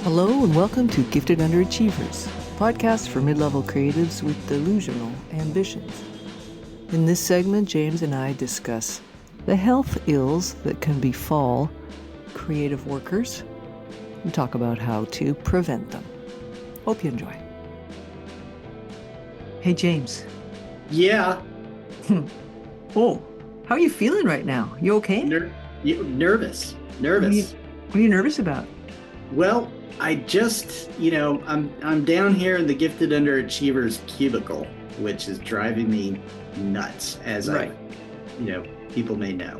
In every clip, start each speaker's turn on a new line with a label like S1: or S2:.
S1: Hello and welcome to Gifted Underachievers, a podcast for mid-level creatives with delusional ambitions. In this segment, James and I discuss the health ills that can befall creative workers and talk about how to prevent them. Hope you enjoy. Hey, James.
S2: Yeah.
S1: Oh, how are you feeling right now? You okay?
S2: Nervous.
S1: What are you nervous about?
S2: Well, I just, I'm down here in the Gifted Underachievers cubicle, which is driving me nuts, as people may know.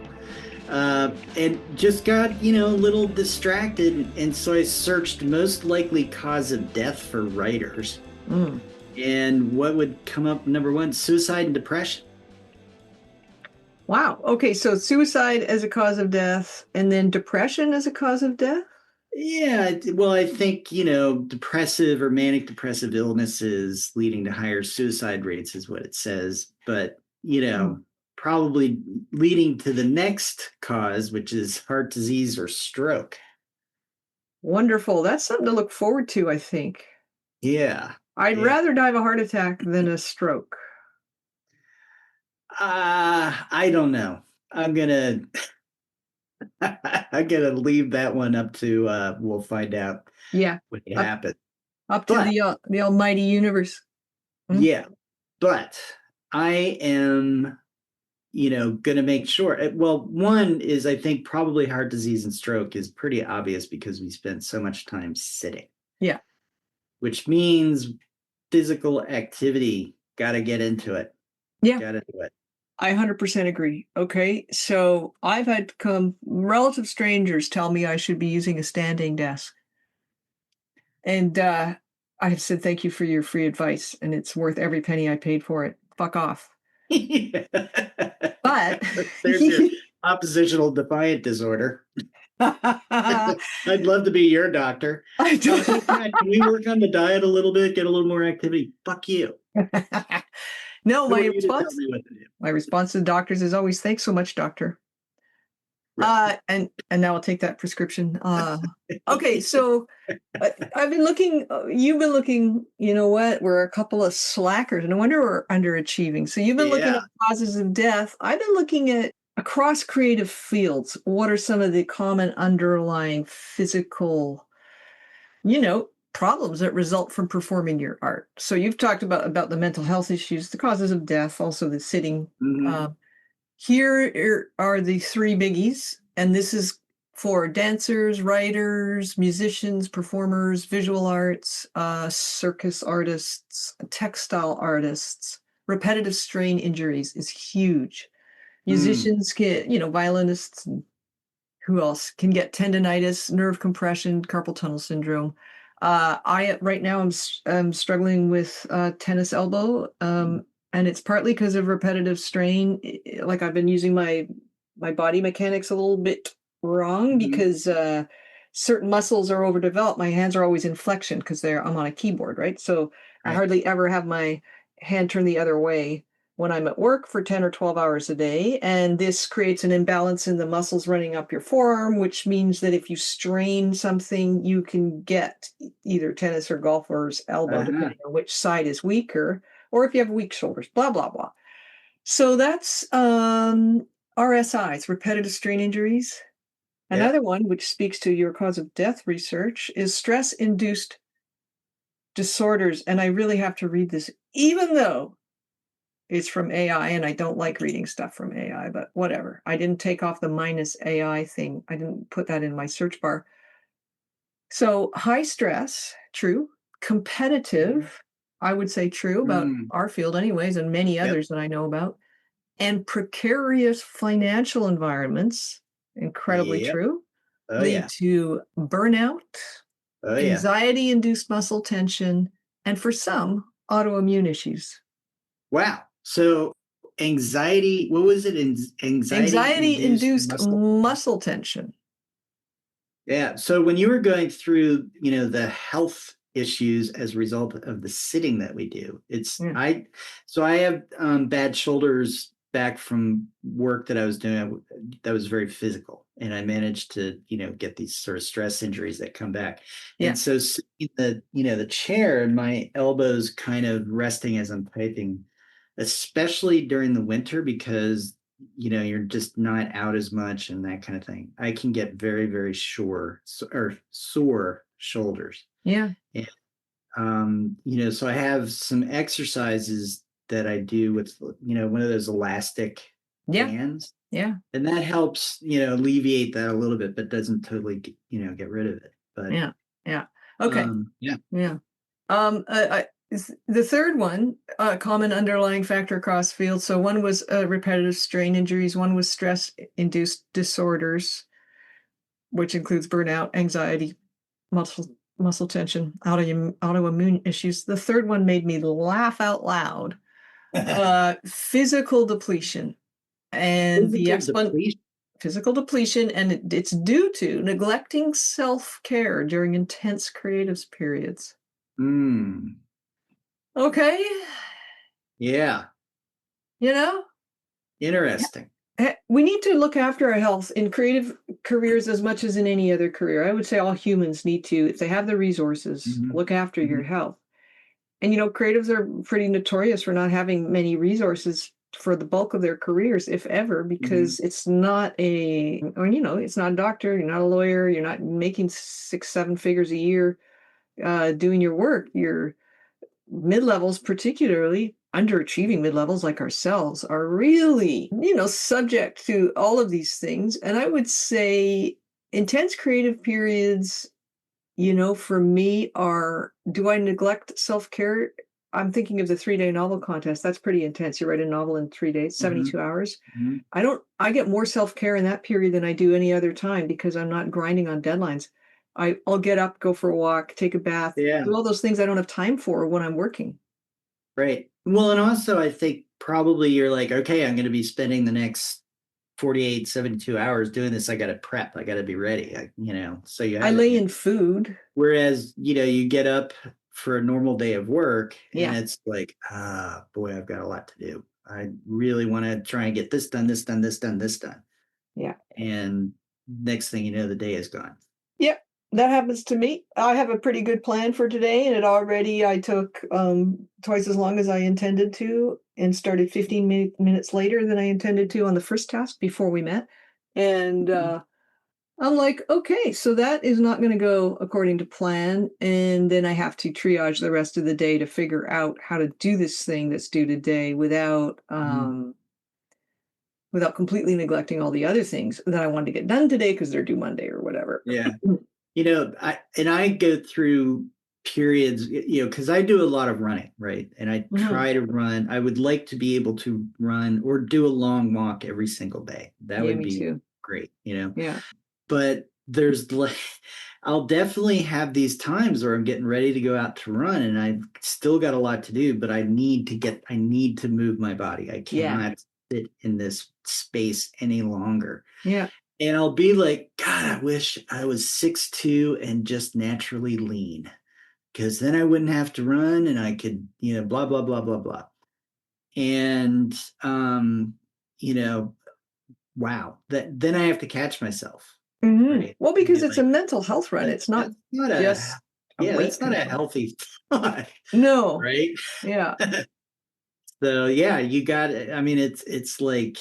S2: And just got, a little distracted. And so I searched most likely cause of death for writers. And what would come up number one? Suicide and depression.
S1: Wow. Okay. So suicide as a cause of death and then depression as a cause of death?
S2: Yeah. Well, I think, depressive or manic depressive illnesses leading to higher suicide rates is what it says. But, probably leading to the next cause, which is heart disease or stroke.
S1: Wonderful. That's something to look forward to, I think.
S2: Yeah.
S1: I'd rather die of a heart attack than a stroke.
S2: I don't know. I'm gonna leave that one up to we'll find out what happens.
S1: Up to the almighty universe.
S2: Yeah. But I am gonna make sure. Well, one is I think probably heart disease and stroke is pretty obvious because we spend so much time sitting.
S1: Yeah.
S2: Which means physical activity. Gotta get into it.
S1: Yeah.
S2: Gotta do it.
S1: I 100% agree. Okay. So I've had relative strangers tell me I should be using a standing desk. And I have said, thank you for your free advice. And it's worth every penny I paid for it. Fuck off. But
S2: there's your oppositional defiant disorder. I'd love to be your doctor. Can we work on the diet a little bit, get a little more activity? Fuck you.
S1: No, my response to doctors is always, thanks so much, doctor. Right. And now I'll take that prescription. Okay, so I've been looking, you've been looking, you know what, we're a couple of slackers. No wonder we're underachieving. So you've been looking at causes of death. I've been looking at across creative fields. What are some of the common underlying physical, problems that result from performing your art? So you've talked about the mental health issues, the causes of death, also the sitting.
S2: Mm-hmm.
S1: Here are the three biggies, and this is for dancers, writers, musicians, performers, visual arts, circus artists, textile artists. Repetitive strain injuries is huge. Musicians get, violinists, and who else can get tendonitis, nerve compression, carpal tunnel syndrome. Right now I'm struggling with tennis elbow, and it's partly because of repetitive strain. Like I've been using my body mechanics a little bit wrong because certain muscles are overdeveloped. My hands are always in flexion because I'm on a keyboard, right? So I hardly ever have my hand turned the other way when I'm at work for 10 or 12 hours a day. And this creates an imbalance in the muscles running up your forearm, which means that if you strain something, you can get either tennis or golfer's elbow, depending on which side is weaker, or if you have weak shoulders, blah, blah, blah. So that's RSIs, repetitive strain injuries. Another one, which speaks to your cause of death research, is stress-induced disorders. And I really have to read this, even though it's from AI, and I don't like reading stuff from AI, but whatever. I didn't take off the minus AI thing. I didn't put that in my search bar. So high stress, true. Competitive, I would say true about our field anyways, and many others that I know about. And precarious financial environments, incredibly true, lead to burnout, anxiety-induced muscle tension, and for some, autoimmune issues.
S2: Wow. So anxiety, what was it?
S1: Anxiety-induced muscle tension.
S2: Yeah. So when you were going through, the health issues as a result of the sitting that we do, I have bad shoulders back from work that I was doing that was very physical. and I managed to, get these sort of stress injuries that come back.
S1: Yeah.
S2: And so sitting in the chair and my elbows kind of resting as I'm typing, especially during the winter, because you're just not out as much and that kind of thing. I can get very, very sore shoulders.
S1: Yeah.
S2: And, so I have some exercises that I do with, one of those elastic bands.
S1: Yeah.
S2: And that helps, alleviate that a little bit, but doesn't totally, get rid of it. But
S1: Yeah. Okay.
S2: yeah.
S1: The third one, common underlying factor across fields. So one was repetitive strain injuries. One was stress-induced disorders, which includes burnout, anxiety, muscle tension, autoimmune issues. The third one made me laugh out loud. Physical depletion. And physical depletion, and it's due to neglecting self-care during intense creative periods. Okay.
S2: Yeah. Interesting.
S1: We need to look after our health in creative careers as much as in any other career. I would say all humans need to, if they have the resources, look after your health. And, creatives are pretty notorious for not having many resources for the bulk of their careers, if ever, because it's not it's not a doctor, you're not a lawyer, you're not making 6-7 figures a year doing your work. Your mid-levels, particularly underachieving mid-levels like ourselves, are really, subject to all of these things. And I would say intense creative periods, for me do I neglect self-care? I'm thinking of the 3-day novel contest. That's pretty intense. You write a novel in 3 days, 72 hours. I get more self-care in that period than I do any other time because I'm not grinding on deadlines. I'll get up, go for a walk, take a bath, do all those things I don't have time for when I'm working.
S2: Right. Well, and also I think probably you're like, okay, I'm going to be spending the next 48, 72 hours doing this. I got to prep. I got to be ready. So
S1: I lay in food.
S2: Whereas, you get up for a normal day of work and it's like, boy, I've got a lot to do. I really want to try and get this done, this done, this done, this done.
S1: Yeah.
S2: And next thing you know, the day is gone.
S1: Yep. That happens to me. I have a pretty good plan for today, and I took twice as long as I intended to and started 15 minutes later than I intended to on the first task before we met. And I'm like, okay, so that is not going to go according to plan. And then I have to triage the rest of the day to figure out how to do this thing that's due today without completely neglecting all the other things that I wanted to get done today because they're due Monday or whatever.
S2: Yeah. I go through periods, because I do a lot of running, right? And I try to run. I would like to be able to run or do a long walk every single day. That would be great,
S1: Yeah.
S2: But there's I'll definitely have these times where I'm getting ready to go out to run and I've still got a lot to do, but I need to move my body. I cannot sit in this space any longer.
S1: Yeah.
S2: And I'll be like, God, I wish I was 6'2" and just naturally lean, because then I wouldn't have to run and I could, blah, blah, blah, blah, blah. And, wow, then I have to catch myself.
S1: Right? Well, because it's a mental health run. It's not just
S2: it's not a healthy thought.
S1: No.
S2: Right?
S1: Yeah.
S2: So yeah, you got it. I mean, it's like,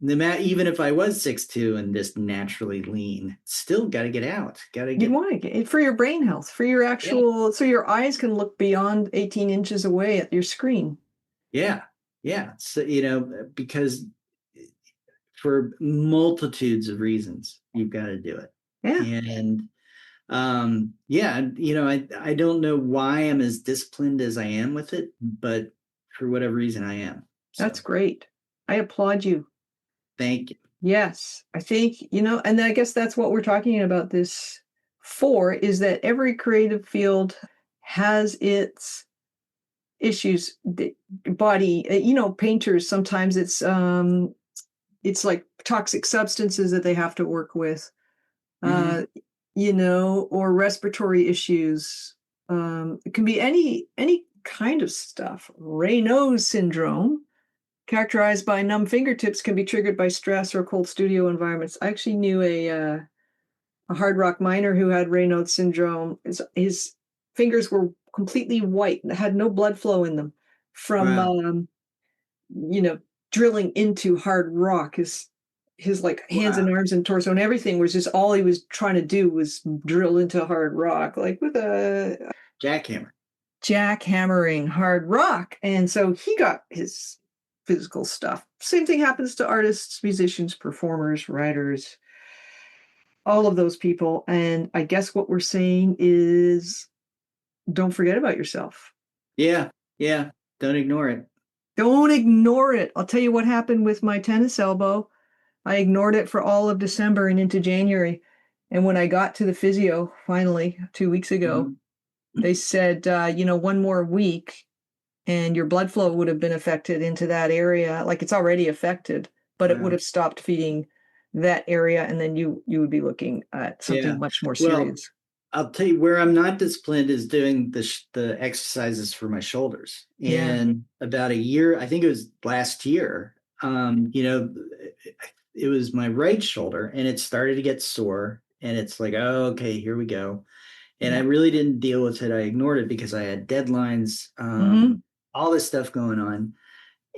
S2: even if I was 6'2" and just naturally lean, still got to get out.
S1: You want to get it for your brain health, for your actual, so your eyes can look beyond 18 inches away at your screen.
S2: Yeah. So, because for multitudes of reasons, you've got to do it.
S1: Yeah.
S2: And I don't know why I'm as disciplined as I am with it, but for whatever reason I am.
S1: So. That's great. I applaud you.
S2: Thank you.
S1: Yes, I think, and I guess that's what we're talking about this for, is that every creative field has its issues. Body, painters, sometimes it's like toxic substances that they have to work with, or respiratory issues. It can be any kind of stuff. Raynaud's syndrome characterized by numb fingertips, can be triggered by stress or cold studio environments. I actually knew a hard rock miner who had Raynaud's syndrome. His fingers were completely white and had no blood flow in them from
S2: Wow.
S1: drilling into hard rock. His like hands and
S2: Wow.
S1: arms and torso and everything was just, all he was trying to do was drill into hard rock, like with a
S2: Jackhammer.
S1: jackhammering hard rock. And so he got his physical stuff. Same thing happens to artists, musicians, performers, writers, all of those people. And I guess what we're saying is, don't forget about yourself.
S2: Yeah. Yeah. Don't ignore it.
S1: Don't ignore it. I'll tell you what happened with my tennis elbow. I ignored it for all of December and into January. And when I got to the physio, finally, 2 weeks ago, they said, one more week and your blood flow would have been affected into that area. Like, it's already affected, but it would have stopped feeding that area. And then you would be looking at something much more serious.
S2: I'll tell you where I'm not disciplined is doing the exercises for my shoulders. And about a year, I think it was last year, it was my right shoulder and it started to get sore. And it's like, oh, okay, here we go. And I really didn't deal with it. I ignored it because I had deadlines, all this stuff going on.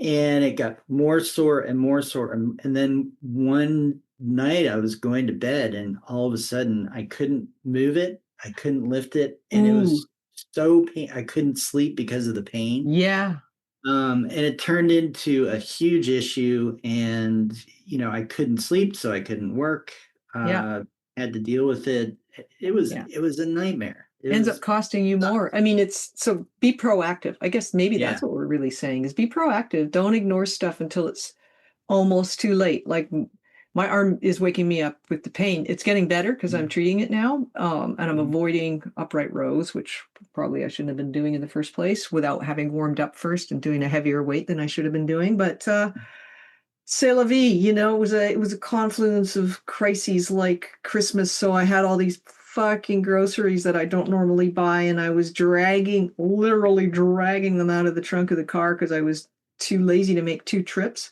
S2: And it got more sore and more sore. And then one night I was going to bed and all of a sudden I couldn't move it. I couldn't lift it. And it was so pain. I couldn't sleep because of the pain.
S1: Yeah.
S2: And it turned into a huge issue. And, I couldn't sleep, so I couldn't work. Had to deal with it. It was a nightmare.
S1: Ends up costing you more. I mean, so be proactive. I guess maybe that's what we're really saying, is be proactive. Don't ignore stuff until it's almost too late. Like, my arm is waking me up with the pain. It's getting better because I'm treating it now. And I'm avoiding upright rows, which probably I shouldn't have been doing in the first place, without having warmed up first and doing a heavier weight than I should have been doing. But c'est la vie, it was a confluence of crises like Christmas. So I had all these fucking groceries that I don't normally buy, and I was literally dragging them out of the trunk of the car because I was too lazy to make 2 trips.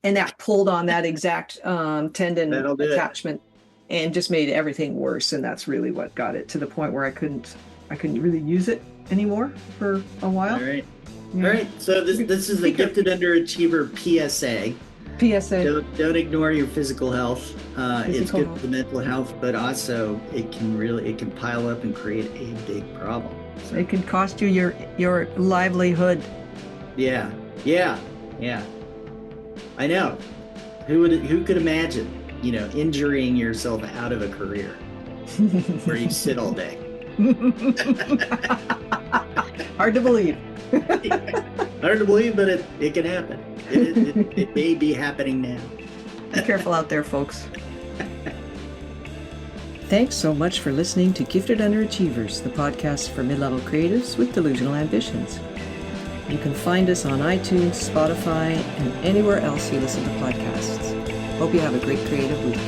S1: And that pulled on that exact tendon attachment and just made everything worse. And that's really what got it to the point where I couldn't really use it anymore for a while.
S2: All right. Yeah. All right. So this is the Gifted Underachiever PSA. Don't ignore your physical health. It's good for the mental health, but also it can pile up and create a big problem.
S1: So it can cost you your livelihood.
S2: Yeah. I know. Who could imagine, injuring yourself out of a career where you sit all day?
S1: Hard to believe.
S2: Hard to believe, but it can happen. It may be happening now.
S1: Be careful out there, folks. Thanks so much for listening to Gifted Underachievers, the podcast for mid-level creatives with delusional ambitions. You can find us on iTunes, Spotify, and anywhere else you listen to podcasts. Hope you have a great creative week.